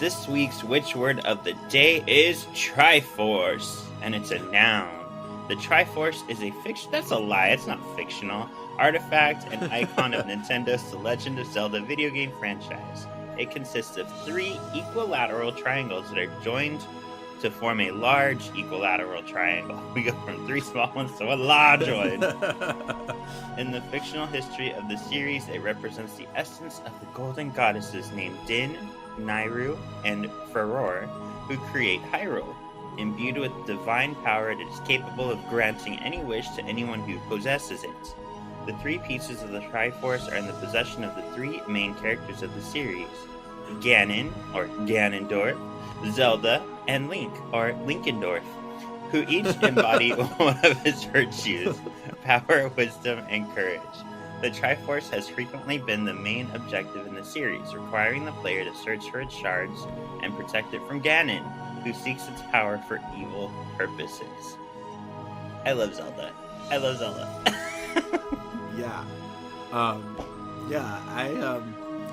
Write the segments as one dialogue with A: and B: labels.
A: This week's witch word of the day is Triforce, and it's a noun. The Triforce is a fiction. That's a lie. It's not fictional. Artifact and icon of Nintendo's The Legend of Zelda video game franchise. It consists of 3 equilateral triangles that are joined to form a large equilateral triangle. We go from 3 small ones to a large one. In the fictional history of the series, it represents the essence of the golden goddesses named Din, Nairu, and Furor, who create Hyrule. Imbued with divine power, it is capable of granting any wish to anyone who possesses it. The 3 pieces of the Triforce are in the possession of the 3 main characters of the series: Ganon, or Ganondorf, Zelda, and Link, or Linkendorf, who each embody one of his virtues: power, wisdom, and courage. The Triforce has frequently been the main objective in the series, requiring the player to search for its shards and protect it from Ganon, who seeks its power for evil purposes. I love Zelda.
B: Yeah. I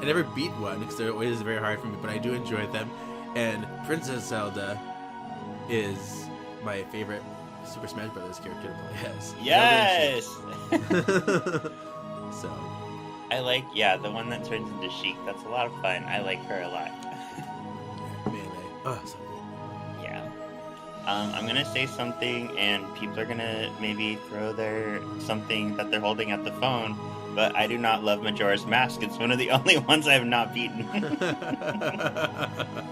B: never beat one because they're always very hard for me, but I do enjoy them. And Princess Zelda is my favorite Super Smash Bros. Character to play as.
A: Yes!
B: So.
A: I like, the one that turns into Sheik. That's a lot of fun. I like her a lot.
B: Melee. Oh, so good.
A: Yeah. I'm going to say something, and people are going to maybe throw something that they're holding at the phone, but I do not love Majora's Mask. It's one of the only ones I have not beaten.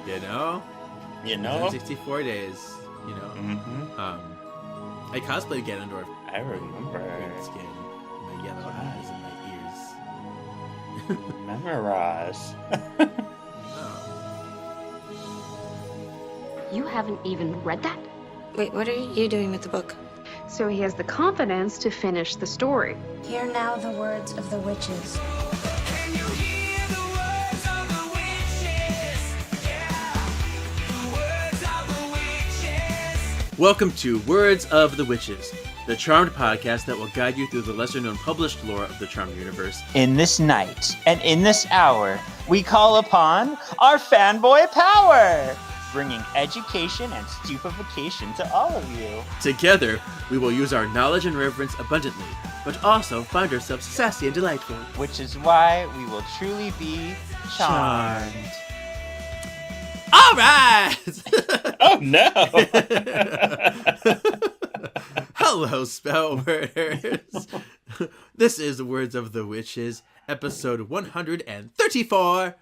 B: You know? 64 days,
A: Mm-hmm.
B: I cosplayed Ganondorf.
A: I remember.
B: Green skin, my yellow eyes, and my ears.
A: Memorize.
C: You haven't even read that?
D: Wait, what are you doing with the book?
C: So he has the confidence to finish the story.
D: Hear now the words of the witches.
E: Can you hear the words of the witches? Yeah, the words of the witches.
B: Welcome to Words of the Witches, the Charmed podcast that will guide you through the lesser-known published lore of the Charmed universe.
A: In this night and in this hour, we call upon our fanboy power, bringing education and stupefaction to all of you.
B: Together, we will use our knowledge and reverence abundantly, but also find ourselves sassy and delightful.
A: Which is why we will truly be charmed.
B: All right!
A: Oh no!
B: Hello, spell worders. This is Words of the Witches, episode 134.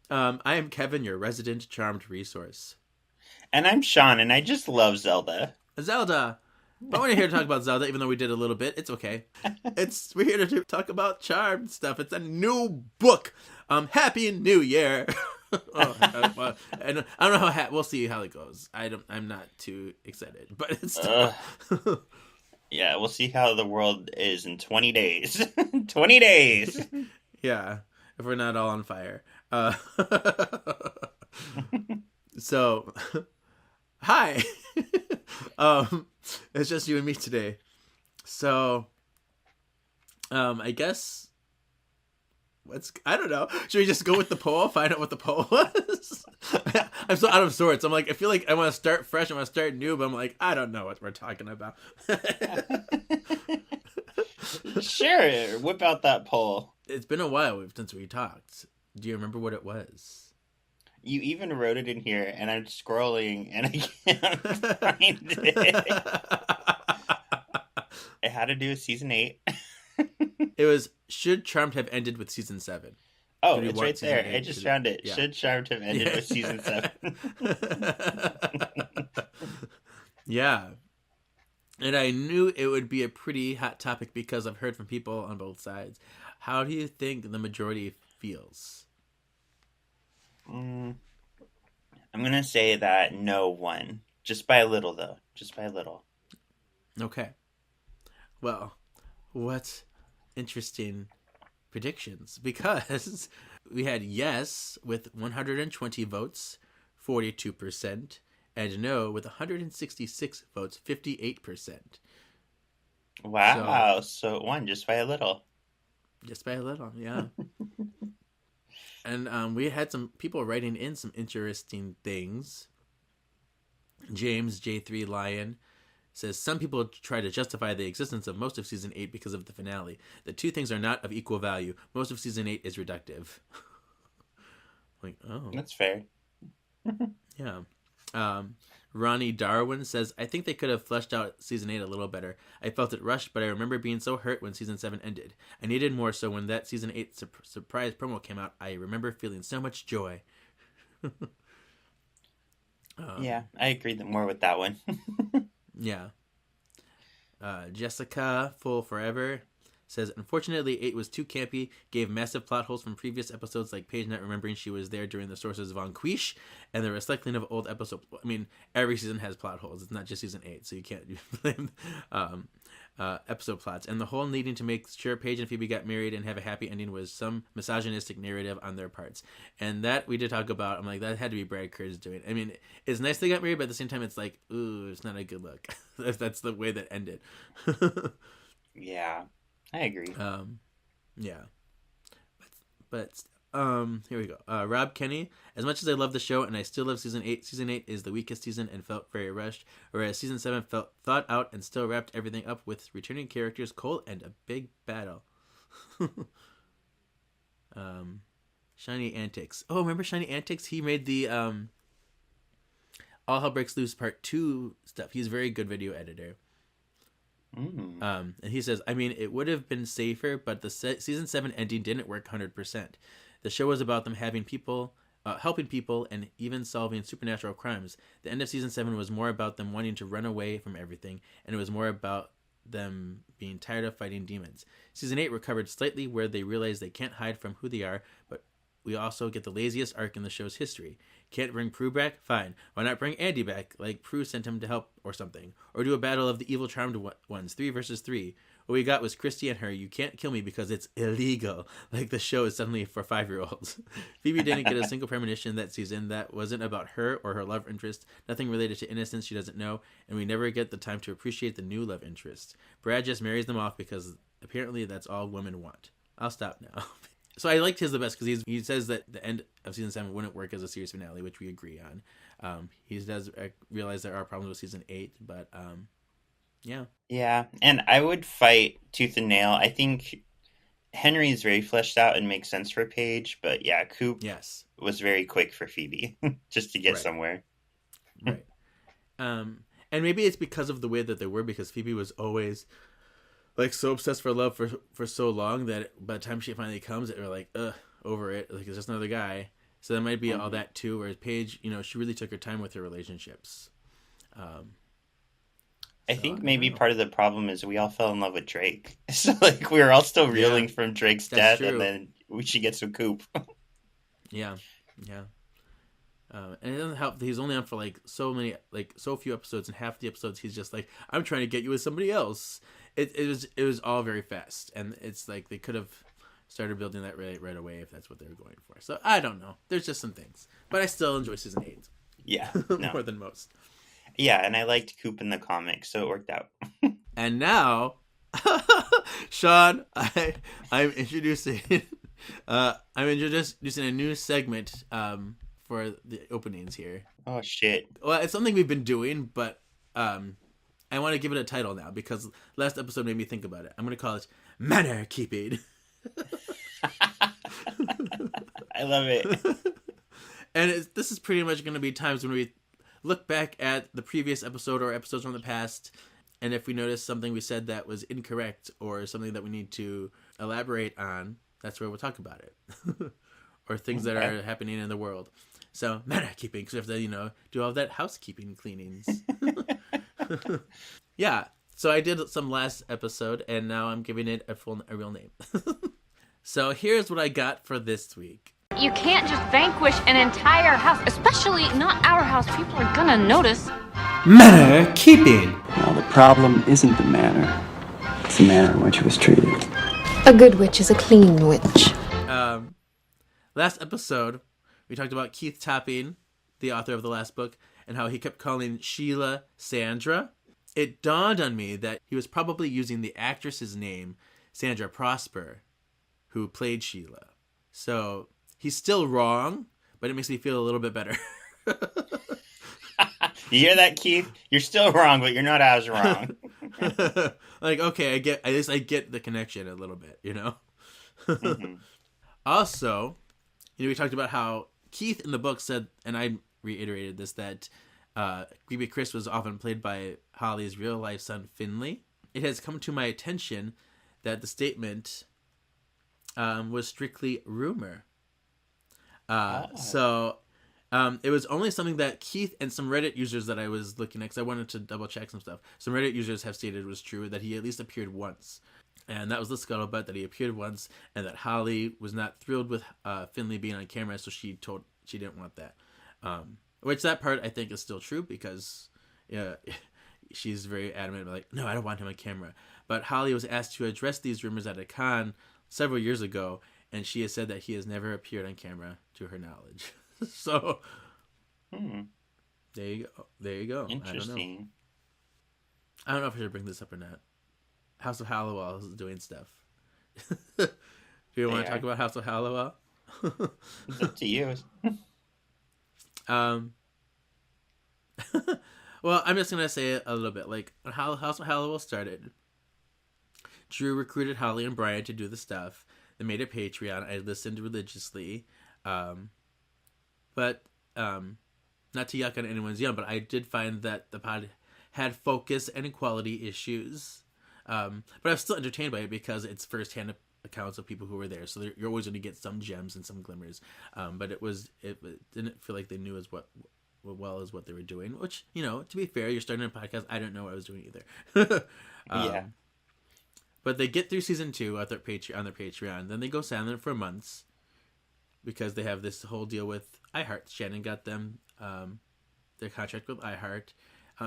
B: I am Kevin, your resident charmed resource.
A: And I'm Shawn, and I just love Zelda.
B: Zelda. But we're not here to talk about Zelda, even though we did a little bit. It's okay. We're here to talk about charmed stuff. It's a new book. Happy New Year. And I don't know we'll see how it goes. I'm not too excited, but it's
A: yeah, we'll see how the world is in 20 days. 20 days.
B: Yeah, if we're not all on fire. So, hi. It's just you and me today. So, I guess I don't know. Should we just go with the poll? Find out what the poll was? I'm so out of sorts. I feel like I want to start fresh. I want to start new, but I'm like, I don't know what we're talking about.
A: Sure, whip out that poll.
B: It's been a while since we talked. Do you remember what it was?
A: You even wrote it in here, and I'm scrolling, and I can't find it. It had to do with season 8.
B: It was, should Charmed have ended with season 7?
A: Oh, it's right there. I just found it.
B: Yeah.
A: Should Charmed have ended with season 7?
B: Yeah. And I knew it would be a pretty hot topic because I've heard from people on both sides. How do you think the majority feels?
A: I'm going to say that no one. Just by a little, though. Just by a little.
B: Okay. Well, what interesting predictions. Because we had yes with 120 votes, 42%, and no with 166 votes, 58%.
A: Wow. So it won just by a little.
B: Just by a little, yeah. And we had some people writing in some interesting things. James J3 Lion says, some people try to justify the existence of most of Season 8 because of the finale. The two things are not of equal value. Most of Season 8 is reductive. Like, oh.
A: That's fair.
B: Yeah. Ronnie Darwin says, I think they could have fleshed out Season 8 a little better. I felt it rushed, but I remember being so hurt when Season 7 ended. I needed more, so when that Season 8 surprise promo came out, I remember feeling so much joy.
A: Yeah, I agree more with that one.
B: Yeah. Jessica Full Forever says, unfortunately, 8 was too campy, gave massive plot holes from previous episodes, like Paige not remembering she was there during the Sources Von Quiche, and the recycling of old episodes. I mean, every season has plot holes. It's not just Season 8, so you can't blame episode plots. And the whole needing to make sure Paige and Phoebe got married and have a happy ending was some misogynistic narrative on their parts. And that we did talk about. I'm like, that had to be Brad Kurtz doing. I mean, it's nice they got married, but at the same time, it's like, ooh, it's not a good look. That's the way that ended.
A: Yeah, I agree.
B: Yeah. But here we go. Rob Kenny, as much as I love the show and I still love Season 8 is the weakest season and felt very rushed, whereas Season 7 felt thought out and still wrapped everything up with returning characters, Cole, and a big battle. Shiny Antics. Oh, remember Shiny Antics? He made the All Hell Breaks Loose Part 2 stuff. He's a very good video editor. And he says, I mean, it would have been safer, but the Season 7 ending didn't work 100%. The show was about them having people, helping people, and even solving supernatural crimes. The end of Season 7 was more about them wanting to run away from everything, and it was more about them being tired of fighting demons. Season 8 recovered slightly where they realize they can't hide from who they are, but we also get the laziest arc in the show's history. Can't bring Prue back? Fine. Why not bring Andy back, like Prue sent him to help or something? Or do a battle of the evil charmed ones, 3 versus 3. What we got was Christy and her, you can't kill me because it's illegal. Like the show is suddenly for 5-year-olds. Phoebe didn't get a single premonition that season that wasn't about her or her love interest. Nothing related to innocence she doesn't know. And we never get the time to appreciate the new love interest. Brad just marries them off because apparently that's all women want. I'll stop now. So I liked his the best because he says that the end of Season 7 wouldn't work as a series finale, which we agree on. He does realize there are problems with Season 8, but yeah.
A: Yeah, and I would fight tooth and nail. I think Henry is very fleshed out and makes sense for Paige, but yeah, Coop was very quick for Phoebe just to get somewhere.
B: Right. And maybe it's because of the way that they were, because Phoebe was always like so obsessed for love for so long that by the time she finally comes, we're like, over it. Like, it's just another guy. So that might be all that too. Whereas Paige, she really took her time with her relationships.
A: I think maybe part of the problem is we all fell in love with Drake. So like we were all still reeling from Drake's death, and then she gets some Coop. Yeah.
B: And it doesn't help that he's only on for so few episodes, and half the episodes he's just like, I'm trying to get you with somebody else. It was all very fast, and it's like they could have started building that right away if that's what they were going for. So I don't know. There's just some things, but I still enjoy Season 8.
A: Yeah,
B: more than most.
A: Yeah, and I liked Coop in the comics, so it worked out.
B: And now, Shawn, I'm introducing a new segment for the openings here.
A: Oh shit!
B: Well, it's something we've been doing, but I want to give it a title now because last episode made me think about it. I'm going to call it Manner Keeping.
A: I love it.
B: And this is pretty much going to be times when we look back at the previous episode or episodes from the past, and if we notice something we said that was incorrect or something that we need to elaborate on, that's where we'll talk about it. Or things that are happening in the world. So, manner keeping, because we have to, do all that housekeeping cleanings. Yeah, so I did some last episode, and now I'm giving it a real name. So here's what I got for this week.
C: You can't just vanquish an entire house, especially not our house. People are gonna notice.
B: Manner keeping.
F: Well, the problem isn't the manner. It's the manner in which it was treated.
D: A good witch is a clean witch.
B: Last episode, we talked about Keith Topping, the author of the last book, and how he kept calling Sheila Sandra. It dawned on me that he was probably using the actress's name, Sandra Prosper, who played Sheila. So he's still wrong, but it makes me feel a little bit better.
A: You hear that, Keith? You're still wrong, but you're not as wrong.
B: Like, okay, at least I get the connection a little bit,
A: Mm-hmm.
B: Also, we talked about how Keith in the book said, and I reiterated this, that Creepy Chris was often played by Holly's real life son Finley. It has come to my attention that the statement was strictly rumor. So it was only something that Keith and some Reddit users that I was looking at, because I wanted to double check some stuff. Some Reddit users have stated was true, that he at least appeared once. And that was the scuttlebutt, that he appeared once, and that Holly was not thrilled with Finley being on camera, so she didn't want that. Which that part I think is still true, because she's very adamant, like, no, I don't want him on camera. But Holly was asked to address these rumors at a con several years ago, and she has said that he has never appeared on camera to her knowledge. So there you go.
A: Interesting.
B: I don't know if I should bring this up or not. House of Hallowell is doing stuff. Do you want to talk about House of Hallowell?
A: It's up to you.
B: Well, I'm just gonna say it a little bit. Like, when House of Hallowell started, Drew recruited Holly and Brian to do the stuff. They made a Patreon. I listened religiously, but not to yuck on anyone's yum, but I did find that the pod had focus and quality issues. But I was still entertained by it because it's firsthand accounts of people who were there, so you're always going to get some gems and some glimmers. But it didn't feel like they knew as what they were doing. Which, to be fair, you're starting a podcast. I don't know what I was doing either.
A: Yeah.
B: But they get through season 2 on their Patreon. Then they go silent for months because they have this whole deal with iHeart. Shannon got them their contract with iHeart.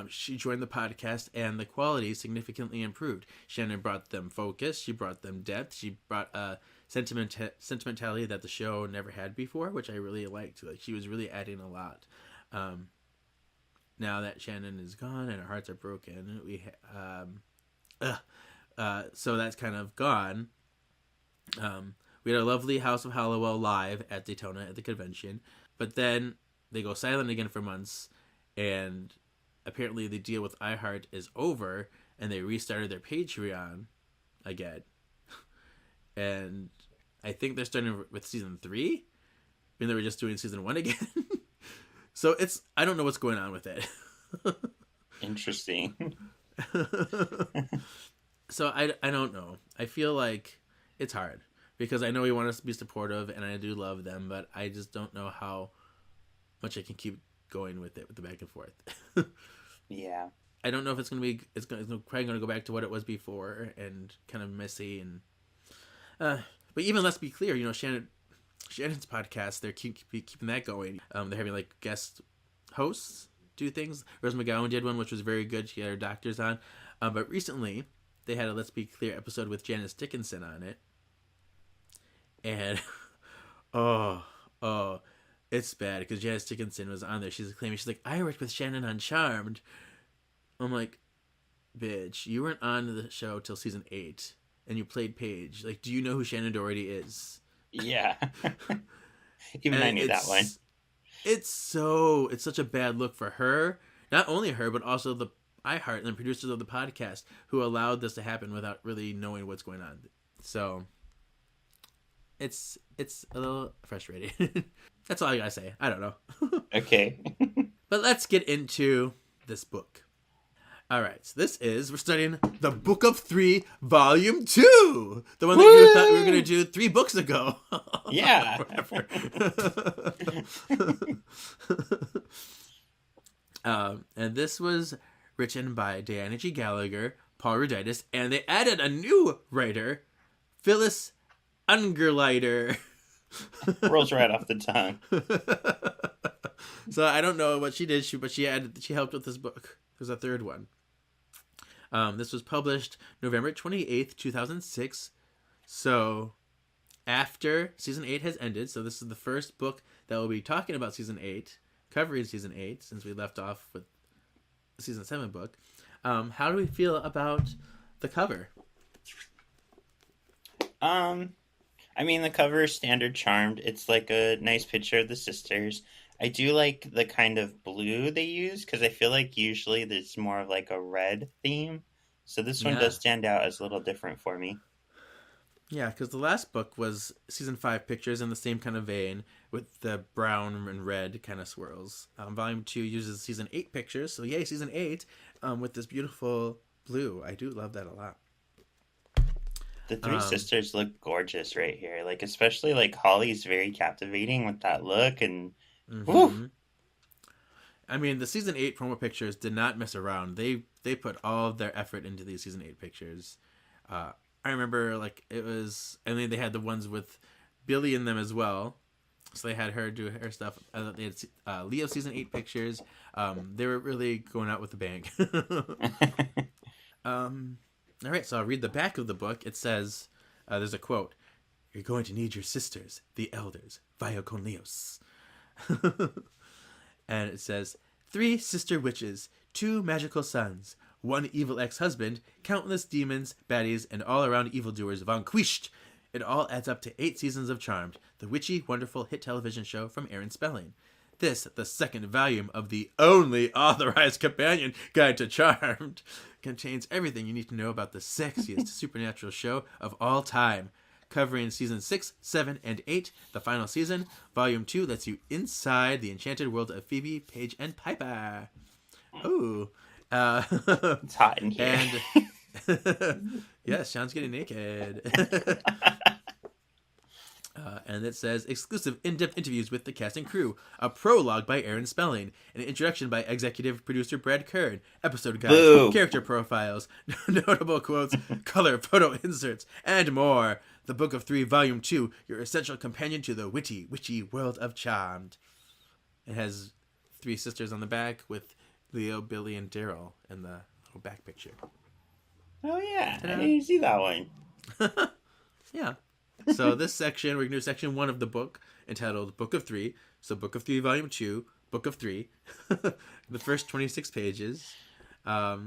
B: She joined the podcast, and the quality significantly improved. Shannon brought them focus. She brought them depth. She brought sentimentality that the show never had before, which I really liked. Like, she was really adding a lot. Now that Shannon is gone and our hearts are broken, so that's kind of gone. We had a lovely House of Hallowell live at Daytona at the convention, but then they go silent again for months, and apparently the deal with iHeart is over, and they restarted their Patreon again. And I think they're starting with season 3. I mean, they were just doing season 1 again. So I don't know what's going on with it.
A: Interesting.
B: So I don't know. I feel like it's hard because I know we want us to be supportive, and I do love them, but I just don't know how much I can keep going with it, with the back and forth.
A: Yeah.
B: I don't know if it's probably going to go back to what it was before and kind of messy. And but even let's be clear, Shannon's podcast, they're keeping that going. They're having like guest hosts do things. Rose McGowan did one, which was very good. She had her doctors on. But recently, they had a Let's Be Clear episode with Janice Dickinson on it. And, it's bad because Janice Dickinson was on there. She's like, I worked with Shannon on Charmed. I'm like, bitch, you weren't on the show till season 8, and you played Paige. Like, do you know who Shannon Doherty is?
A: Yeah. Even I knew that one.
B: It's such a bad look for her. Not only her, but also the iHeart and the producers of the podcast who allowed this to happen without really knowing what's going on. So it's a little frustrating. That's all I gotta say. I don't know.
A: Okay.
B: But let's get into this book. All right, so we're studying The Book of 3, Volume 2. The one that you thought we were going to do 3 books ago.
A: Yeah.
B: And this was written by Diana G. Gallagher, Paul Ruditis, and they added a new writer, Phyllis Ungerleider.
A: Rolls right off the tongue.
B: So I don't know what she did, but she helped with this book. There's a third one. This was published November 28th, 2006. So after season 8 has ended, so this is the first book that we'll be talking about season 8, covering season 8, since we left off with the season 7 book. How do we feel about the cover?
A: I I mean, the cover is standard Charmed. It's like a nice picture of the sisters. I do like the kind of blue they use because I feel like usually there's more of like a red theme. So this one
B: Yeah.
A: does stand out as a little different for me.
B: Yeah, because the last book was season 5 pictures in the same kind of vein with the brown and red kind of swirls. Volume 2 uses season 8 pictures, so yay, season 8 with this beautiful blue. I do love that a lot.
A: The three sisters look gorgeous right here. Like, especially like Holly's very captivating with that look and woo!
B: I mean, the season 8 promo pictures did not mess around. They put all of their effort into these season 8 pictures. I remember, like, it was... And then they had the ones with Billy in them as well. So they had her do her stuff. They had Leo season 8 pictures. They were really going out with the bang. All right, so I'll read the back of the book. It says, there's a quote. You're going to need your sisters, the elders, via Conleos. And it says, 3 sister witches, 2 magical sons, 1 evil ex-husband, countless demons, baddies, and all-around evildoers vanquished. It all adds up to 8 seasons of Charmed, the witchy, wonderful hit television show from Aaron Spelling. This, the second volume of the only authorized companion guide to Charmed, contains everything you need to know about the sexiest supernatural show of all time. Covering season 6, 7, and 8, the final season, volume 2 lets you inside the enchanted world of Phoebe, Paige, and Piper. Ooh.
A: It's hot in here.
B: And yes, Shawn's getting naked. And it says exclusive in-depth interviews with the cast and crew, a prologue by Aaron Spelling, an introduction by executive producer Brad Kern, episode guides,
A: Boo.
B: character profiles, notable quotes, color photo inserts, and more. The Book of 3, Volume 2, your essential companion to the witty world of Charmed. It has 3 sisters on the back with Leo, Billy, and Daryl in the little back picture.
A: Oh yeah, I didn't see that one.
B: Yeah. So this section, we're going to do section 1 of the book, entitled Book of 3. So Book of 3, Volume 2, Book of 3. The first 26 pages. I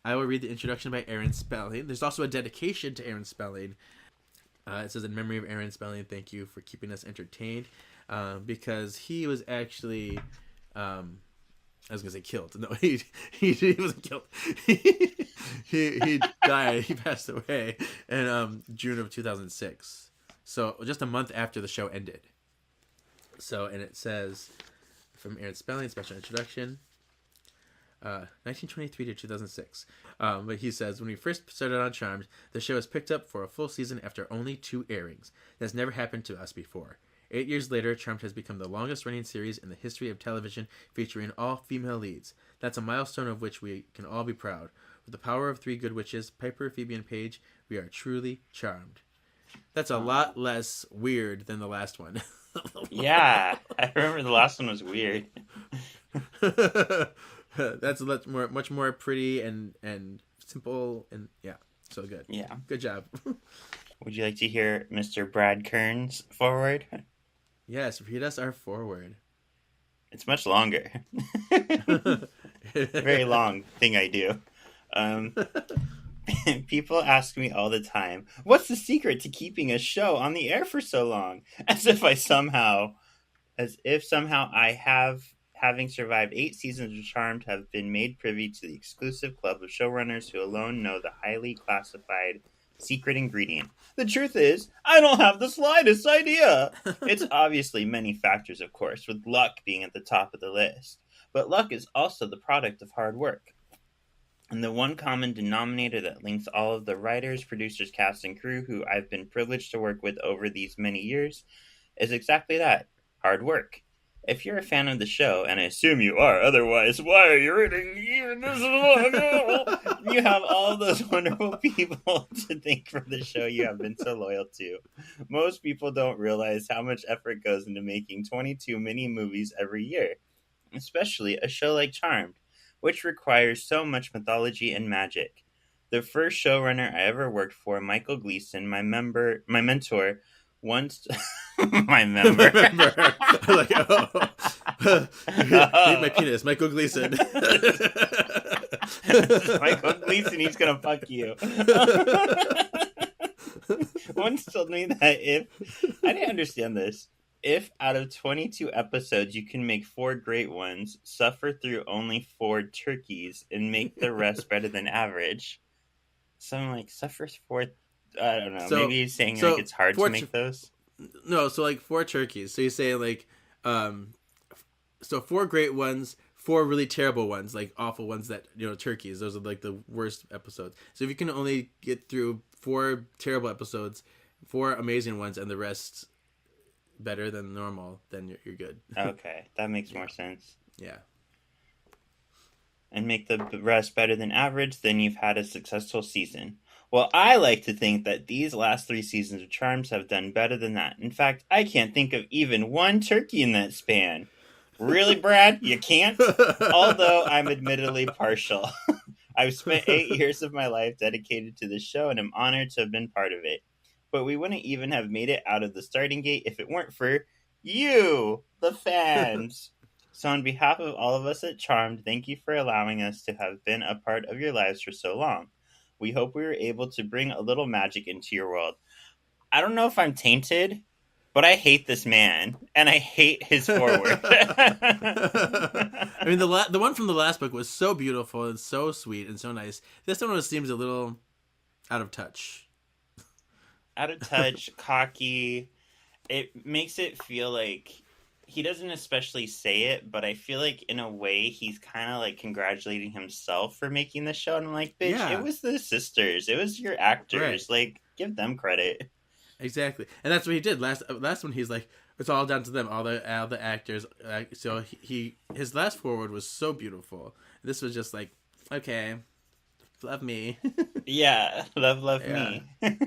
B: will read the introduction by Aaron Spelling. There's also a dedication to Aaron Spelling. It says, in memory of Aaron Spelling, thank you for keeping us entertained. Because he was actually... I was gonna say killed. No, he wasn't killed. he died. He passed away in June of 2006. So just a month after the show ended. So, and it says from Aaron Spelling, special introduction, 1923 to 2006. But he says, when we first started on Charmed, the show was picked up for a full season after only 2 airings. That's never happened to us before. 8 years later, Charmed has become the longest-running series in the history of television, featuring all female leads. That's a milestone of which we can all be proud. With the power of 3 good witches, Piper, Phoebe, and Paige, we are truly charmed. That's a lot less weird than the last one.
A: Yeah, I remember the last one was weird.
B: That's much more pretty and simple, and yeah, so good.
A: Yeah.
B: Good job.
A: Would you like to hear Mr. Brad Kern's forward?
B: Yes, read us our forward.
A: It's much longer. Very long thing I do. People ask me all the time, what's the secret to keeping a show on the air for so long? As if somehow I having survived 8 seasons of Charmed, have been made privy to the exclusive club of showrunners who alone know the highly classified secret ingredient. The truth is, I don't have the slightest idea. It's obviously many factors, of course, with luck being at the top of the list. But luck is also the product of hard work. And the one common denominator that links all of the writers, producers, cast, and crew who I've been privileged to work with over these many years is exactly that, hard work. If you're a fan of the show, and I assume you are, otherwise, why are you reading even this long? You have all those wonderful people to thank for the show you have been so loyal to. Most people don't realize how much effort goes into making 22 mini movies every year, especially a show like Charmed, which requires so much mythology and magic. The first showrunner I ever worked for, Michael Gleason, my mentor, once my member.
B: Like, meet my penis, Michael Gleason.
A: Michael Gleason, he's gonna fuck you. Once told me that if I didn't understand this, if out of 22 episodes you can make 4 great ones, suffer through only 4 turkeys, and make the rest better than average. So I'm like, suffers 4. I don't know.
B: So-
A: Maybe he's saying
B: so
A: like it's hard to
B: 4
A: make those.
B: No, so like 4 turkeys. So you say like, so 4 great ones, 4 really terrible ones, like awful ones that, turkeys. Those are like the worst episodes. So if you can only get through 4 terrible episodes, 4 amazing ones, and the rest better than normal, then you're good.
A: Okay, that makes more sense.
B: Yeah.
A: And make the rest better than average, then you've had a successful season. Well, I like to think that these last 3 seasons of Charms have done better than that. In fact, I can't think of even one turkey in that span. Really, Brad? You can't? Although I'm admittedly partial. I've spent 8 years of my life dedicated to this show, and I'm honored to have been part of it. But we wouldn't even have made it out of the starting gate if it weren't for you, the fans. So on behalf of all of us at Charmed, thank you for allowing us to have been a part of your lives for so long. We hope we were able to bring a little magic into your world. I don't know if I'm tainted, but I hate this man, and I hate his forward.
B: I mean, the one from the last book was so beautiful and so sweet and so nice. This one seems a little out of touch.
A: Out of touch, cocky. It makes it feel like he doesn't especially say it, but I feel like in a way he's kind of like congratulating himself for making the show. And I'm like, bitch,
B: Yeah.
A: It was the sisters, it was your actors. Like, give them credit.
B: Exactly, and that's what he did last one. He's like, it's all down to them, all the actors. So his last forward was so beautiful. This was just like, okay, love me.
A: Yeah, love
B: Yeah.
A: me.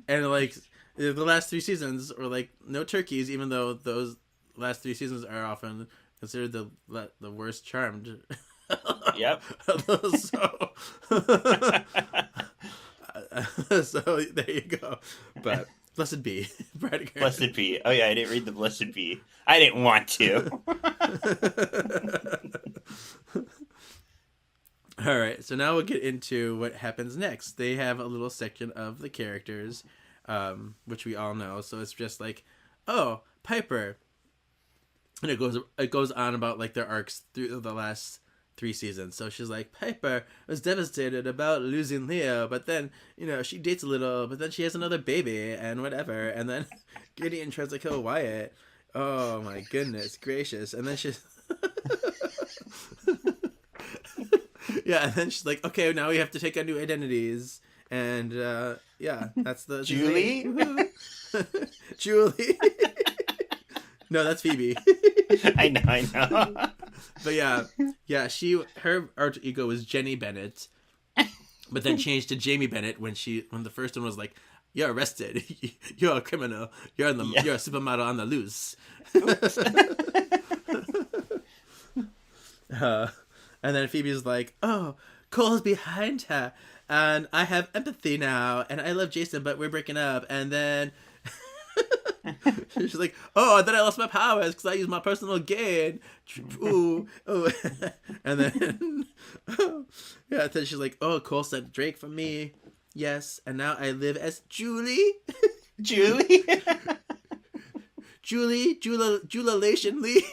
B: And like the last 3 seasons were like no turkeys, even though those last 3 seasons are often considered the worst Charmed.
A: Yep.
B: so, so there you go. But blessed be, Brad Garrett.
A: Blessed be. Oh yeah, I didn't read the blessed be. I didn't want to.
B: All right, so now we'll get into what happens next. They have a little section of the characters, which we all know. So it's just like, oh, Piper, and it goes on about like their arcs through the last 3 seasons. So she's like, Piper was devastated about losing Leo, but then she dates a little, but then she has another baby and whatever, and then Gideon tries to kill Wyatt. Oh my goodness gracious! And then she's. Yeah, and then she's like, okay, now we have to take our new identities. And, yeah, that's the...
A: Julie?
B: Julie. No, that's Phoebe.
A: I know.
B: But yeah, her alter ego was Jenny Bennett, but then changed to Jamie Bennett when the first one was like, you're arrested. You're a criminal. You're a supermodel on the loose. And then Phoebe's like, oh, Cole's behind her, and I have empathy now, and I love Jason, but we're breaking up. And then she's like, oh, then I lost my powers because I used my personal gain. Ooh. And then, yeah, then she's like, oh, Cole sent Drake for me. Yes, and now I live as Julie.
A: Julie?
B: Julalation Lee.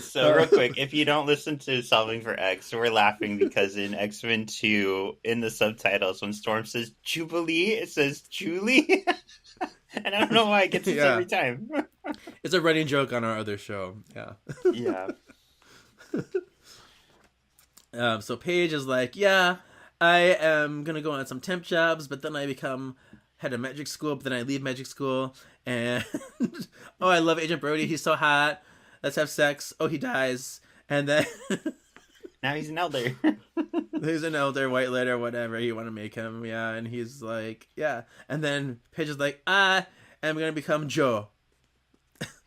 A: So real quick, if you don't listen to Solving for X, we're laughing because in X-Men 2, in the subtitles, when Storm says Jubilee, it says Julie. And I don't know why it gets this every time.
B: It's a running joke on our other show. Yeah.
A: Yeah.
B: So Paige is like, yeah, I am going to go on some temp jobs, but then I become head of magic school, but then I leave magic school. And, oh, I love Agent Brody. He's so hot. Let's have sex. Oh, he dies. And then...
A: Now he's an elder.
B: He's an elder, white letter, whatever you want to make him. Yeah, and he's like, yeah. And then Paige is like, I am going to become Joe.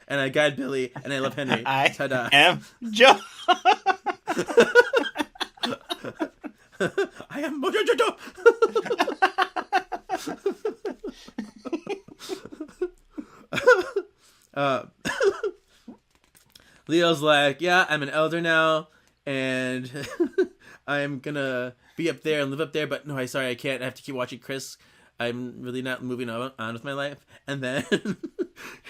B: And I guide Billy, and I love Henry. Ta-da.
A: am Joe.
B: I am Mojo. Leo's like, yeah, I'm an elder now, and I'm gonna be up there and live up there, but no, I can't. I have to keep watching Chris. I'm really not moving on with my life. And then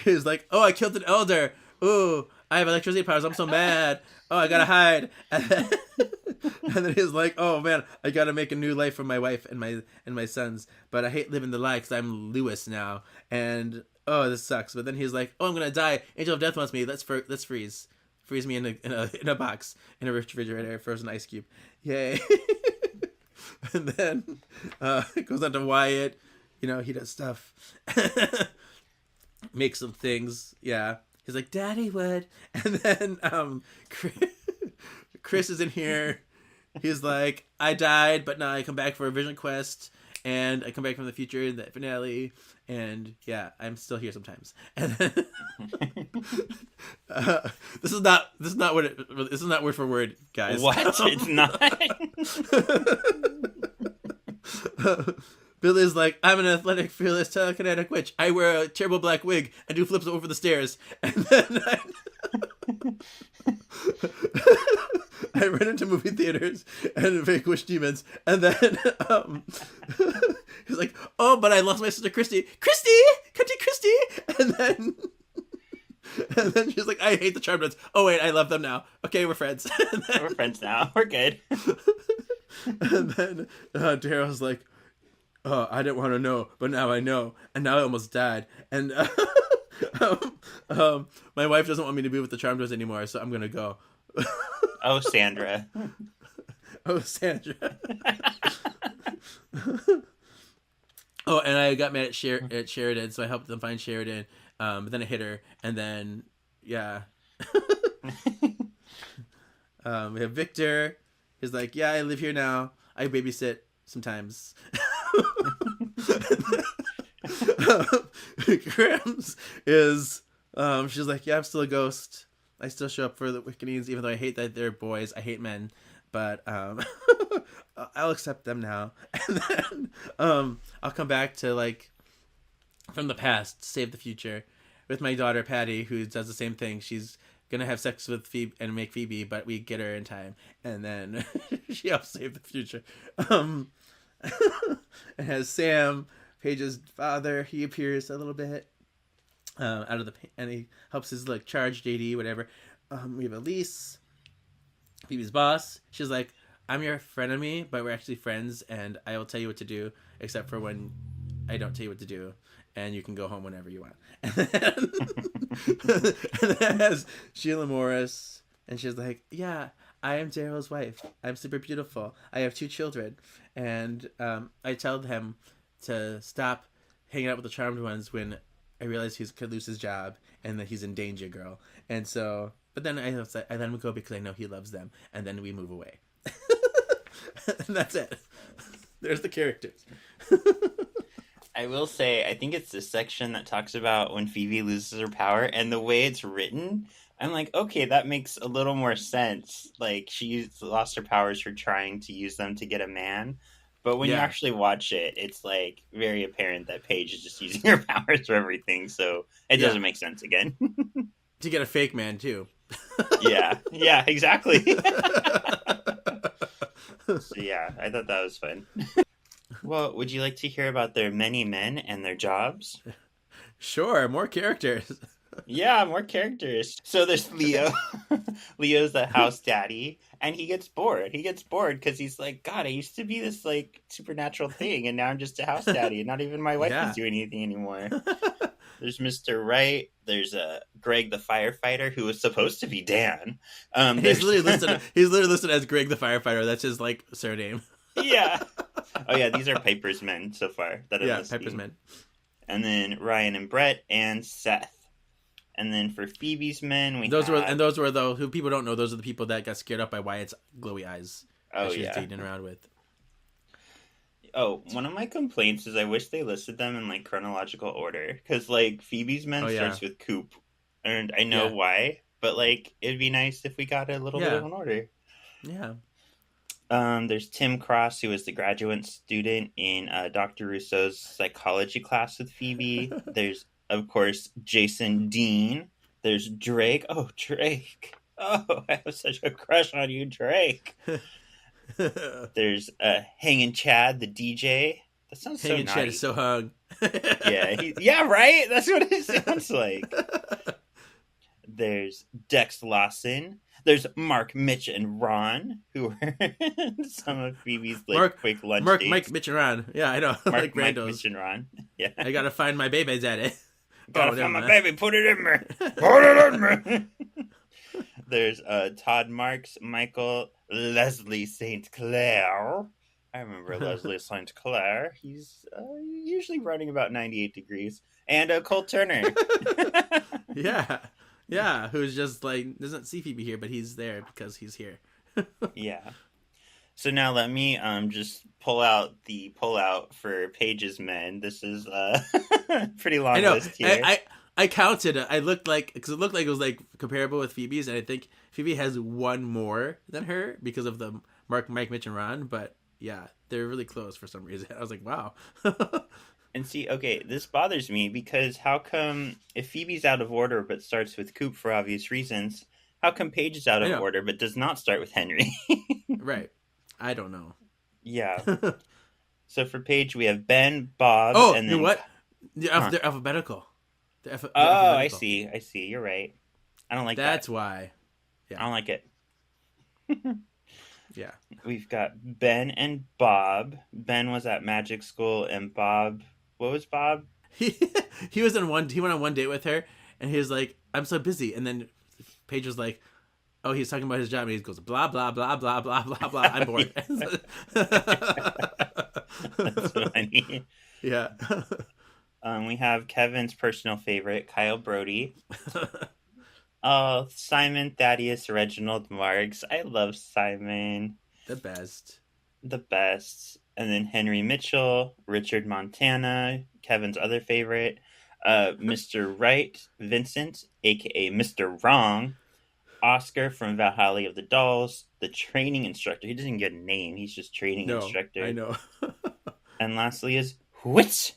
B: he's like, oh, I killed an elder. Ooh, I have electricity powers. I'm so mad. Oh, I gotta hide. And then he's like, oh man, I gotta make a new life for my wife and my sons. But I hate living the lie because I'm Lewis now. And oh, this sucks. But then he's like, oh, I'm gonna die. Angel of Death wants me. Let's freeze. Freeze me in a box in a refrigerator, frozen ice cube. Yay. And then it goes on to Wyatt. You know, he does stuff. Makes some things. Yeah. He's like, Daddy would. And then Chris is in here. He's like, I died, but now I come back for a vision quest. And I come back from the future in the finale. And yeah, I'm still here sometimes. And then, this is not word for word, guys.
A: What? It's not.
B: Billy's like, I'm an athletic, fearless, telekinetic witch. I wear a terrible black wig and do flips over the stairs. And then I run into movie theaters and vanquish demons. And then he's like, oh, but I lost my sister Christy. Christy! Cunty Christy! And then she's like, I hate the Charmed Ones. Oh, wait, I love them now. Okay, we're friends.
A: We're friends now. We're good.
B: And then Daryl's like, oh, I didn't want to know, but now I know. And now I almost died. And my wife doesn't want me to be with the Charmed Ones anymore, so I'm going to go.
A: Oh, Sandra.
B: Oh, Sandra. Oh, and I got mad at Sheridan, so I helped them find Sheridan. But then I hit her, and then, yeah. We have Victor. He's like, yeah, I live here now. I babysit sometimes. Grams is, she's like, yeah, I'm still a ghost. I still show up for the Wiccanines, even though I hate that they're boys. I hate men. But I'll accept them now. And then I'll come back to, like, from the past, save the future, with my daughter Patty, who does the same thing. She's gonna have sex with Phoebe and make Phoebe, but we get her in time, and then she helps save the future. It has Sam, Paige's father. He appears a little bit out of the and he helps his like charge JD, whatever. We have Elise, Phoebe's boss. She's like, I'm your frenemy, but we're actually friends, and I will tell you what to do, except for when I don't tell you what to do, and you can go home whenever you want. And then has Sheila Morris, and she's like, yeah, I am Daryl's wife. I'm super beautiful. I have 2 children. And I tell him to stop hanging out with the Charmed Ones when I realize he could lose his job and that he's in danger, girl. And so, but then I let him go because I know he loves them. And then we move away. And that's it. There's the characters.
A: I will say, I think it's the section that talks about when Phoebe loses her power, and the way it's written, I'm like, okay, that makes a little more sense. Like, she lost her powers for trying to use them to get a man. But when you actually watch it, it's, like, very apparent that Paige is just using her powers for everything, so it doesn't make sense again.
B: To get a fake man, too.
A: Yeah, exactly. So, yeah, I thought that was fun. Well, would you like to hear about their many men and their jobs?
B: Sure, more characters.
A: Yeah, more characters. So there's Leo. Leo's the house daddy, and he gets bored. He gets bored because he's like, God, I used to be this like supernatural thing, and now I'm just a house daddy, and not even my wife is doing anything anymore. There's Mr. Wright. There's Greg the firefighter, who was supposed to be Dan.
B: He's literally listed as Greg the firefighter. That's his like surname.
A: Yeah. Oh yeah, these are Piper's men so far.
B: Piper's men.
A: And then Ryan and Brett and Seth. And then for Phoebe's men, those
B: were the who people don't know. Those are the people that got scared up by Wyatt's glowy eyes.
A: Oh,
B: that she was dating around with.
A: Oh, one of my complaints is I wish they listed them in like chronological order, because like Phoebe's men starts with Coop, and I know why, but like it'd be nice if we got a little bit of an order.
B: Yeah.
A: There's Tim Cross, who was the graduate student in Dr. Rousseau's psychology class with Phoebe. There's, of course, Jason Dean. There's Drake. Oh, Drake. Oh, I have such a crush on you, Drake. There's Hangin' Chad, the DJ. That sounds so
B: Hanging
A: naughty.
B: Chad is so hung.
A: Yeah, right? That's what it sounds like. There's Dex Lawson. There's Mark, Mitch, and Ron, who were some of Phoebe's quick lunch dates.
B: Mike, Mitch, and Ron. Yeah, I know.
A: Mark,
B: like
A: Mike,
B: randos.
A: Mitch, and Ron. Yeah.
B: I gotta find my baby daddy.
A: Gotta
B: never
A: find my
B: mind.
A: baby. Put it in me. Put it in me. There's Todd Marks, Michael, Leslie St. Clair. I remember Leslie St. Clair. He's usually running about 98 degrees. And Cole Turner.
B: Yeah, who's just like doesn't see Phoebe here, but he's there because he's here.
A: Yeah. So now let me just pull out the pullout for Paige's Men. This is pretty long
B: I know.
A: list here.
B: I counted it. I looked like because it looked like it was like comparable with Phoebe's, and I think Phoebe has one more than her because of the Mark, Mike, Mitch, and Ron. But yeah, they're really close for some reason. I was like, wow.
A: And see, okay, this bothers me because how come if Phoebe's out of order but starts with Coop for obvious reasons, how come Paige is out
B: I
A: of
B: know.
A: order but does not start with Henry?
B: Right. I don't know.
A: Yeah. So for Paige, we have Ben, Bob,
B: Oh,
A: and
B: you
A: then...
B: know what? They're alphabetical. They're alphabetical.
A: I see. You're right. I don't like
B: That's
A: that.
B: why.
A: I don't like it.
B: Yeah.
A: We've got Ben and Bob. Ben was at magic school, and Bob... What was Bob?
B: He went on one date with her, and he was like, "I'm so busy," and then Paige was like, "Oh, he's talking about his job," and he goes, "Blah blah blah blah blah blah blah." I'm bored.
A: That's funny.
B: Yeah.
A: We have Kevin's personal favorite, Kyle Brody. Simon, Thaddeus, Reginald, Marks. I love Simon.
B: The best.
A: The best. And then Henry Mitchell, Richard Montana, Kevin's other favorite, Mr. Right, Vincent, aka Mr. Wrong, Oscar from Valhalla of the Dolls, the training instructor. He doesn't even get a name, he's just training instructor.
B: I know.
A: And lastly is Whit.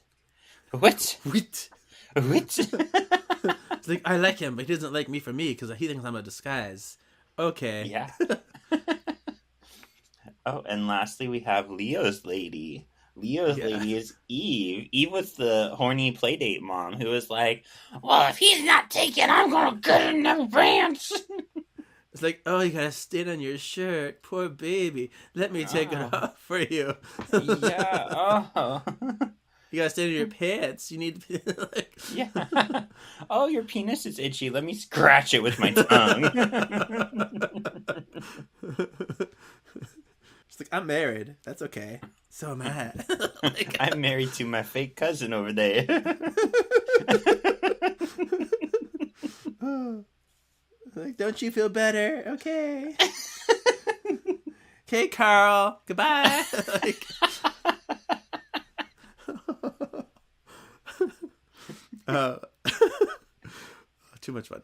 A: Whit.
B: Wheat.
A: Whit.
B: It's like, I like him, but he doesn't like me for me because he thinks I'm a disguise. Okay.
A: Yeah. Oh, and lastly, we have Leo's lady. Leo's lady is Eve. Eve was the horny playdate mom who was like, well, if he's not taken, I'm going to get in them pants.
B: It's like, oh, you gotta stand on your shirt. Poor baby. Let me take it off for you.
A: Yeah. Oh.
B: You gotta stand in your pants. You need to be like...
A: Yeah. Oh, your penis is itchy. Let me scratch it with my tongue.
B: It's like, I'm married. That's okay. So am I. Like,
A: I'm married to my fake cousin over there.
B: like, don't you feel better? Okay. Okay, Carl. Goodbye. Like... too much fun.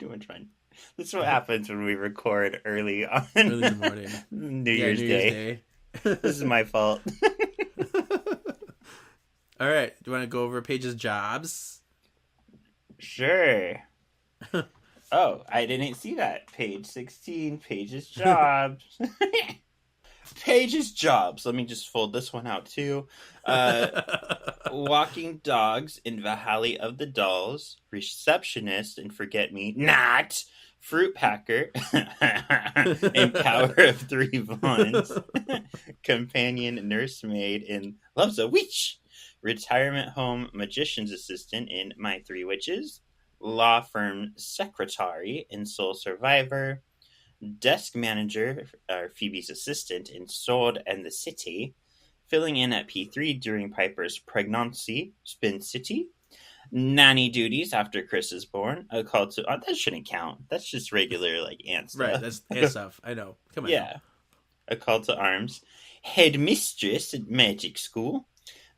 A: Too much fun. This is what happens when we record early on
B: Early in the morning.
A: New Year's Day. This is my fault.
B: All right. Do you want to go over Paige's jobs?
A: Sure. Oh, I didn't see that. Page 16, Paige's jobs. Paige's jobs. Let me just fold this one out too. Walking dogs in Valhalla of the Dolls, receptionist in Forget Me Not, fruit packer in Power of Three Wands, companion nursemaid in Loves a Witch, retirement home magician's assistant in My Three Witches, law firm secretary in Soul Survivor, desk manager, Phoebe's assistant in Sword and the City, filling in at P3 during Piper's pregnancy, Spin City, nanny duties after Chris is born, a call to... Oh, that shouldn't count. That's just regular, like, aunt stuff.
B: Right, that's aunt stuff. I know. Come on.
A: Yeah. A call to arms, headmistress at magic school,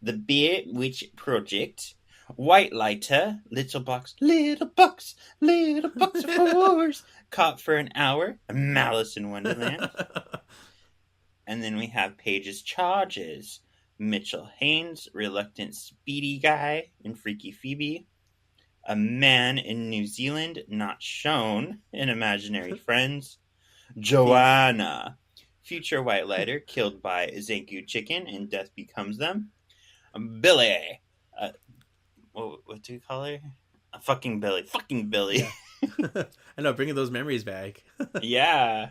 A: the Beer Witch Project, White Lighter, Little Box of Horrors, Caught for an Hour, Malice in Wonderland. And then we have Paige's charges, Mitchell Haynes, Reluctant Speedy Guy in Freaky Phoebe, a man in New Zealand not shown in Imaginary Friends, Joanna, Future White Lighter killed by Zanku Chicken and Death Becomes Them. Billy. Uh, what do you call her? Fucking Billy. Fucking Billy.
B: Yeah. I know, bringing those memories back.
A: Yeah.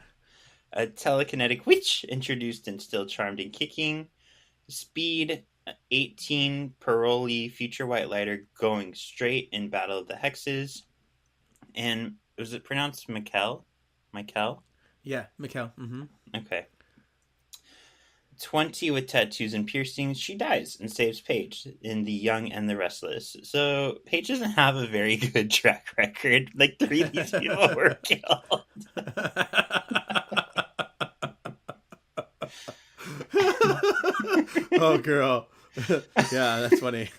A: A telekinetic witch introduced and still charmed and kicking. Speed 18 parolee future white lighter going straight in Battle of the Hexes. And was it pronounced Mikel? Mikel?
B: Yeah, Mikkel. Mm-hmm.
A: Okay. 20 with tattoos and piercings. She dies and saves Paige in The Young and the Restless. So Paige doesn't have a very good track record. Like 3 of these people were killed.
B: Oh, girl. Yeah, that's funny.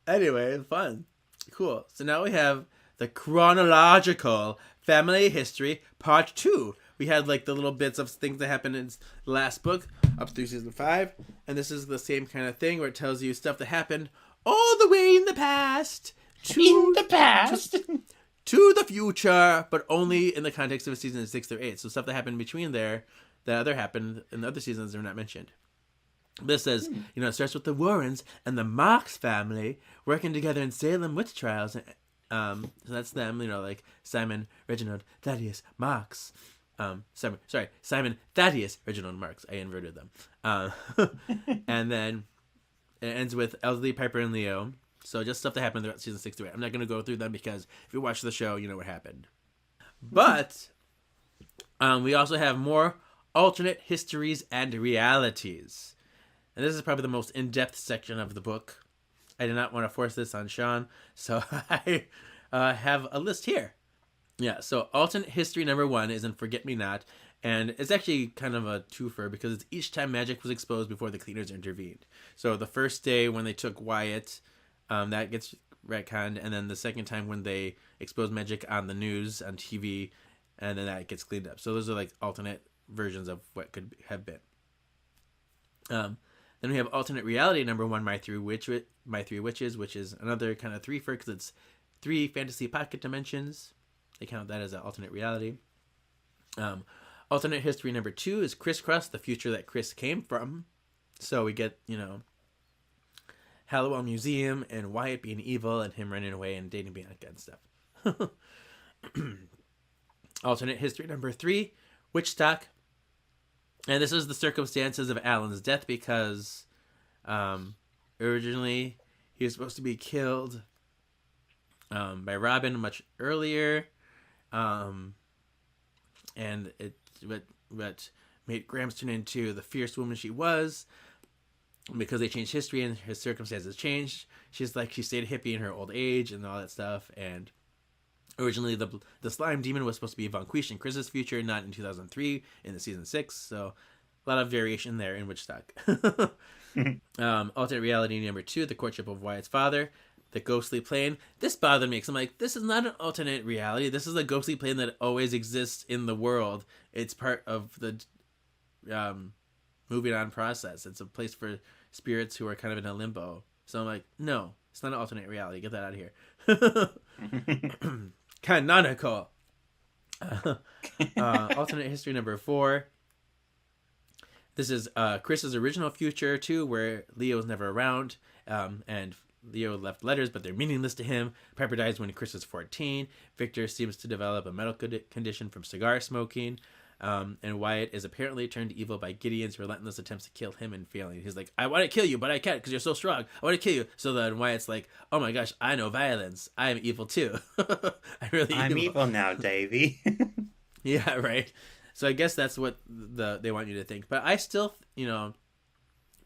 B: Anyway, fun. Cool. So now we have the chronological family history part 2. We had like the little bits of things that happened in the last book up through season 5. And this is the same kind of thing where it tells you stuff that happened all the way in the past.
A: In the past.
B: To the future, but only in the context of season 6 through 8. So stuff that happened between there that other happened in the other seasons are not mentioned. This says, it starts with the Warrens and the Marks family working together in Salem witch trials. So that's them, like Simon, Reginald, Thaddeus, Marks. Simon, Thaddeus, Reginald, Marks. I inverted them. And then it ends with Elsie, Piper, and Leo. So just stuff that happened throughout season 6 to 8. I'm not going to go through them because if you watch the show, you know what happened. But we also have more alternate histories and realities. And this is probably the most in-depth section of the book. I did not want to force this on Shawn, so I have a list here. Yeah, so alternate history number 1 is in Forget Me Not. And it's actually kind of a twofer because it's each time magic was exposed before the cleaners intervened. So the first day when they took Wyatt... that gets retconned, and then the second time when they expose magic on the news, on TV, and then that gets cleaned up. So those are like alternate versions of what could have been. Then we have alternate reality number 1, My Three Witches, which is another kind of threefer because it's 3 fantasy pocket dimensions. They count that as an alternate reality. Alternate history number 2 is Crisscross, the future that Chris came from. So we get, Hallowell Museum and Wyatt being evil and him running away and dating Bianca and stuff. Alternate history number 3, Witchstock. And this is the circumstances of Alan's death because originally he was supposed to be killed by Robin much earlier. And it what made Grams turn into the fierce woman she was. Because they changed history and his circumstances changed. She stayed hippie in her old age and all that stuff. And originally the slime demon was supposed to be Von Quish in Chris's future, not in 2003 in the season 6. So a lot of variation there in Witchstock. Alternate reality number 2, the courtship of Wyatt's father, the ghostly plane. This bothered me because I'm like, this is not an alternate reality. This is a ghostly plane that always exists in the world. It's part of the moving on process. It's a place for spirits who are kind of in a limbo. So I'm like, no, it's not an alternate reality. Get that out of here. Canonical. Alternate history number 4. This is Chris's original future too, where Leo was never around, and Leo left letters, but they're meaningless to him. Piper dies when Chris is 14. Victor seems to develop a medical condition from cigar smoking. And Wyatt is apparently turned evil by Gideon's relentless attempts to kill him and failing. He's like, I want to kill you, but I can't because you're so strong. I want to kill you. So then Wyatt's like, oh my gosh, I know violence. I am evil too. I'm
A: evil now, Davey.
B: Yeah, right. So I guess that's what they want you to think. But I still,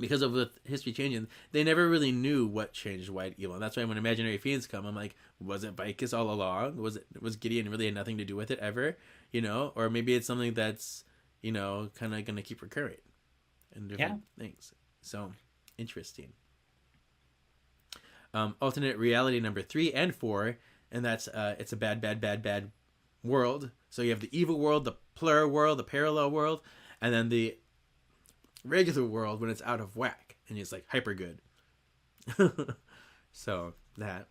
B: because of the history changing, they never really knew what changed Wyatt evil. And that's why when Imaginary Fiends come, I'm like, was it Vicus all along? Was Gideon really had nothing to do with it ever? Or maybe it's something that's, kind of going to keep recurring in different things. So, interesting. Alternate reality number 3 and 4, and that's it's a bad world. So you have the evil world, the plur world, the parallel world, and then the regular world when it's out of whack, and it's like hyper good. So that.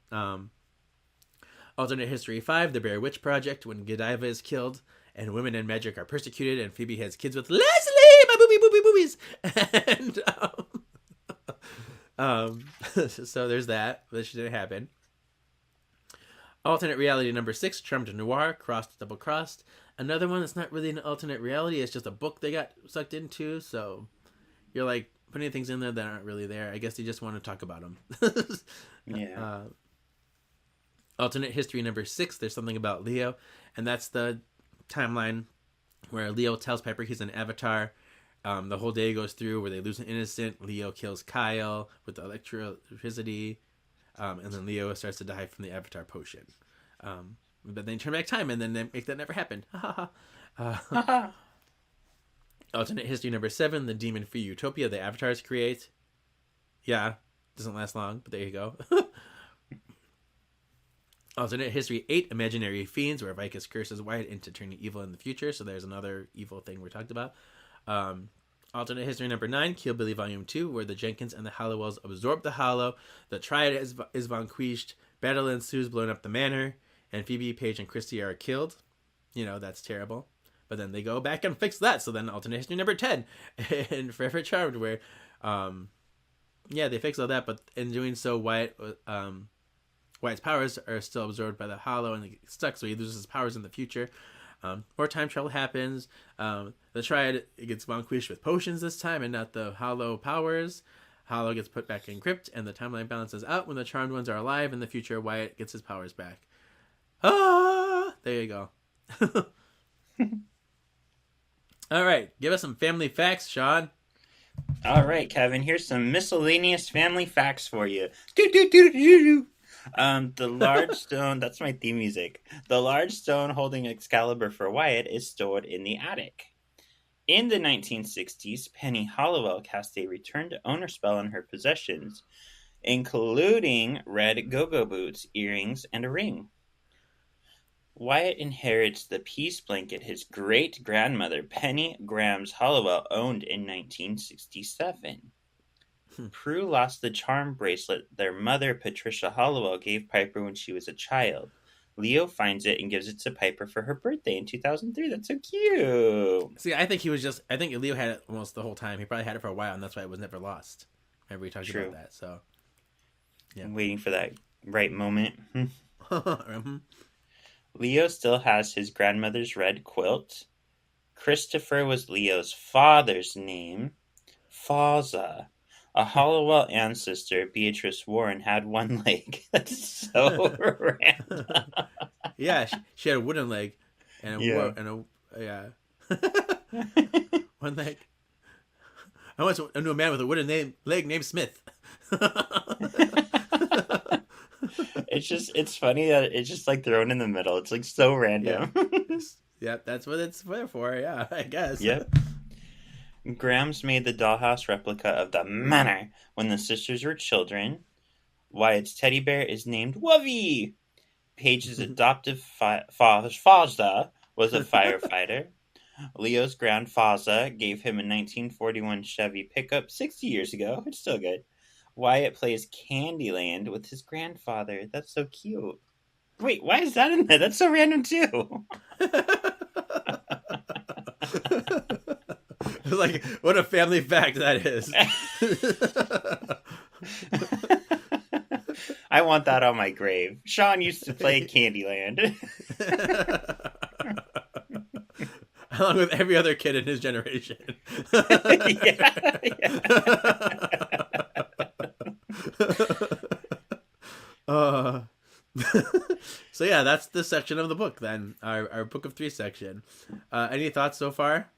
B: Alternate History 5, The Blair Witch Project, when Godiva is killed and women and magic are persecuted and Phoebe has kids with Leslie, my boobies. And so there's that. This didn't happen. Alternate reality number 6, Charmed Noir, Crossed Double Crossed. Another one that's not really an alternate reality. It's just a book they got sucked into. So you're like putting things in there that aren't really there. I guess they just want to talk about them.
A: Yeah.
B: Alternate history number 6, there's something about Leo. And that's the timeline where Leo tells Piper he's an avatar. The whole day goes through where they lose an innocent. Leo kills Kyle with the electricity. And then Leo starts to die from the avatar potion. But then turn back time and then they make that never happen. Alternate history number 7, the demon-free utopia the avatars create. Yeah, doesn't last long, but there you go. Alternate history 8, imaginary fiends, where Vicus curses Wyatt into turning evil in the future. So there's another evil thing we talked about. Alternate history number 9, Kill Billy Volume 2, where the Jenkins and the Hallowells absorb the Hollow. The Triad is vanquished. Battle ensues, blowing up the manor. And Phoebe, Paige, and Christy are killed. You know, that's terrible. But then they go back and fix that. So then alternate history number 10, and Forever Charmed, where, they fix all that. But in doing so, Wyatt's powers are still absorbed by the Hollow and he gets stuck. So he loses his powers in the future. More time travel happens. The Triad gets vanquished with potions this time and not the Hollow powers. Hollow gets put back in crypt and the timeline balances out when the charmed ones are alive. In the future, Wyatt gets his powers back. There you go. All right, give us some family facts, Shawn.
A: All right, Kevin, here's some miscellaneous family facts for you. The large stone, that's my theme music. The large stone holding Excalibur for Wyatt is stored in the attic. In the 1960s, Penny Hollowell cast a return to owner spell on her possessions, including red go-go boots, earrings, and a ring. Wyatt inherits the peace blanket his great-grandmother Penny Grams Hollowell owned in 1967. Prue lost the charm bracelet their mother Patricia Hollowell gave Piper when she was a child. Leo finds it and gives it to Piper for her birthday in 2003. That's so cute.
B: See, I think Leo had it almost the whole time. He probably had it for a while, and that's why it was never lost. Remember we talked about that, so. Yeah.
A: I'm waiting for that right moment.
B: Mm-hmm.
A: Leo still has his grandmother's red quilt. Christopher was Leo's father's name. Fawza. A Hollowell ancestor, Beatrice Warren, had one leg. That's so random.
B: Yeah, she had a wooden leg. And one leg. I once knew a man with a wooden leg named Smith.
A: It's funny that it's just like thrown in the middle. It's like so random.
B: Yeah, that's what it's there for. Yeah, I guess.
A: Yep. Grams made the dollhouse replica of the manor when the sisters were children. Wyatt's teddy bear is named Wovey. Paige's adoptive Fawza was a firefighter. Leo's grandfather gave him a 1941 Chevy pickup 60 years ago. It's still good. Wyatt plays Candyland with his grandfather. That's so cute. Wait, why is that in there? That's so random too.
B: Like, what a family fact that is.
A: I want that on my grave. Shawn used to play Candyland.
B: Along with every other kid in his generation. So yeah, that's the section of the book then. Our book of 3 section. Any thoughts so far?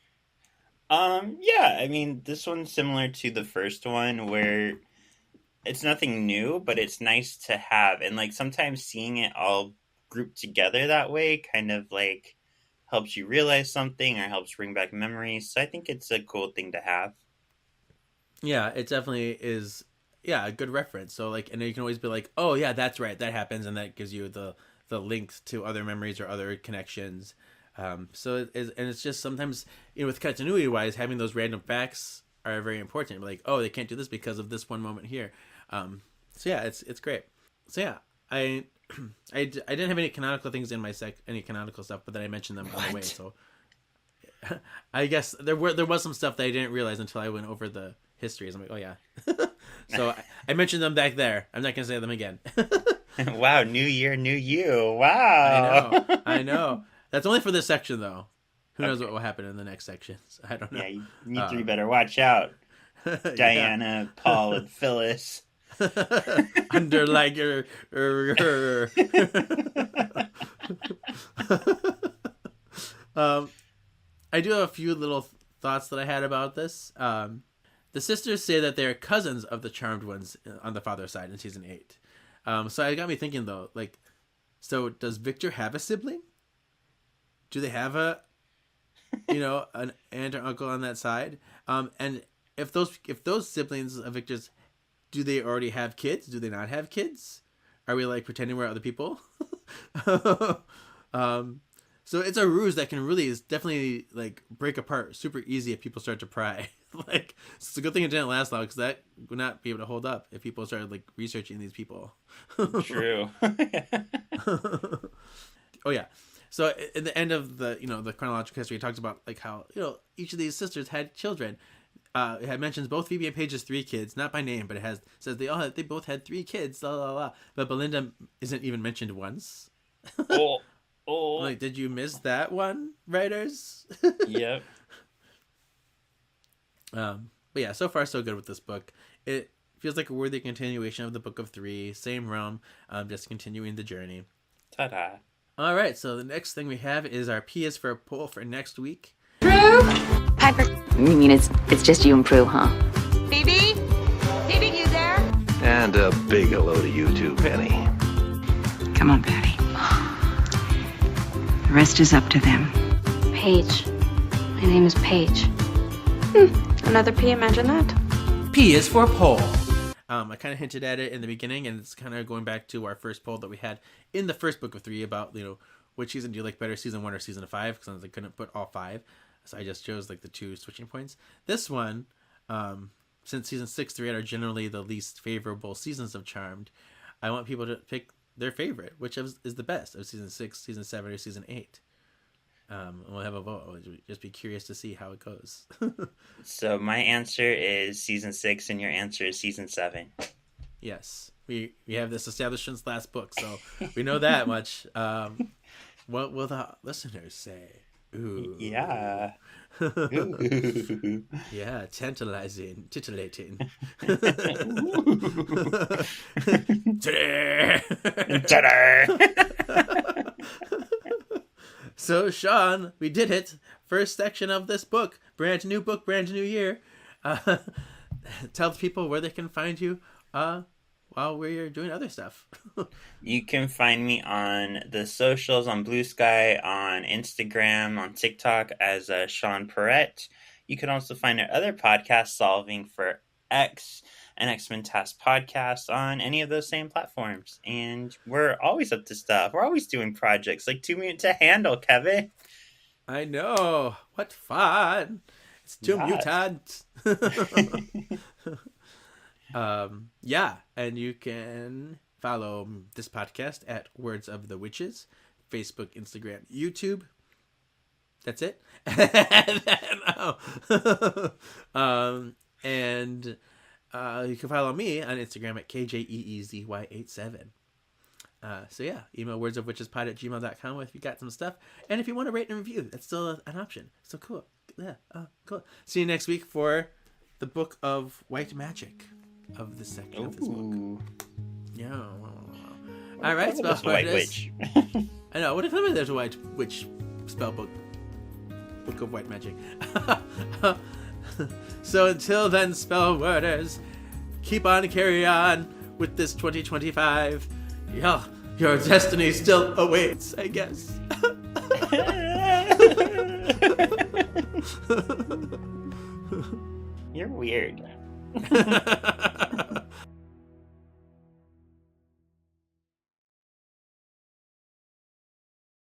A: Yeah, I mean, this one's similar to the first one where it's nothing new, but it's nice to have. And like sometimes seeing it all grouped together that way kind of like helps you realize something or helps bring back memories. So I think it's a cool thing to have.
B: Yeah, it definitely is. Yeah, a good reference. So like, and you can always be like, oh yeah, that's right, that happens, and that gives you the links to other memories or other connections. So it is, and it's just sometimes, with continuity wise, having those random facts are very important. Like, oh, they can't do this because of this one moment here. So yeah, it's great. So yeah, I didn't have any canonical things in my any canonical stuff, but then I mentioned them on the way. So I guess there was some stuff that I didn't realize until I went over the histories. I'm like, oh yeah. So I mentioned them back there. I'm not gonna say them again.
A: Wow, new year, new you. Wow.
B: I know. That's only for this section though. Who knows what will happen in the next sections? I don't know.
A: Yeah, you three better watch out. Diana, Paul, and Phyllis.
B: Under like I do have a few little thoughts that I had about this. The sisters say that they're cousins of the charmed ones on the father's side in season 8. So it got me thinking though, like, so does Victor have a sibling? Do they have an aunt or uncle on that side? And if those siblings of Victor's, do they already have kids? Do they not have kids? Are we like pretending we're other people? So it's a ruse that can really is definitely like break apart super easy if people start to pry. Like, it's a good thing it didn't last long because that would not be able to hold up if people started like researching these people.
A: True.
B: Oh yeah. So at the end of the the chronological history, it talks about like how each of these sisters had children. It had mentions both Phoebe and Paige's 3 kids, not by name, but it says they both had 3 kids. Blah, blah, blah. But Belinda isn't even mentioned once.
A: Oh.
B: Like, did you miss that one, writers?
A: Yep.
B: But yeah, so far so good with this book. It feels like a worthy continuation of the Book of 3, same realm, just continuing the journey.
A: Ta-da.
B: All right, so the next thing we have is our P is for a poll for next week.
C: Piper.
G: You mean it's just you and Prue, huh?
C: Phoebe? Phoebe, you there?
H: And a big hello to you too, Penny.
G: Come on, Patty. The rest is up to them.
D: Paige. My name is Paige. Another P, imagine that.
B: P is for poll. I kind of hinted at it in the beginning, and it's kind of going back to our first poll that we had in the first Book of 3 about, which season do you like better, season 1 or season 5? Because I couldn't put all 5. So I just chose like the 2 switching points. This one, since season 6 through 8 are generally the least favorable seasons of Charmed, I want people to pick their favorite, which is the best of season 6, season 7, or season 8. We'll have a vote. I'll just be curious to see how it goes.
A: So my answer is season 6, and your answer is season 7.
B: Yes, we have this established since last book, so we know that much. What will the listeners say? Ooh.
A: Yeah.
B: Yeah, tantalizing, titillating.
A: Ta-da!
B: So, Shawn, we did it. First section of this book. Brand new book, brand new year. Tell people where they can find you while we're doing other stuff.
A: You can find me on the socials, on Blue Sky, on Instagram, on TikTok as Shawn Perrette. You can also find our other podcast, Solving for X, and X-Men Task Podcast on any of those same platforms. And we're always up to stuff. We're always doing projects like 2 Minute to Handle, Kevin.
B: I know. What fun. It's 2
A: Yes.
B: Mutants. Yeah, and you can follow this podcast at Words of the Witches, Facebook, Instagram, YouTube. That's it. And you can follow me on Instagram at KJEEZY87. So yeah, email wordsofwitchespod@gmail.com if you got some stuff. And if you want to rate and review, that's still an option. So cool. Yeah, cool. See you next week for the Book of White Magic of the second of this book. Yeah. All right, spell
A: White Witch.
B: I know. What if there's a White Witch spell book? Book of White Magic. So until then, spell worders, keep on carry on with this 2025. Yeah, your destiny still awaits, I guess.
A: You're weird.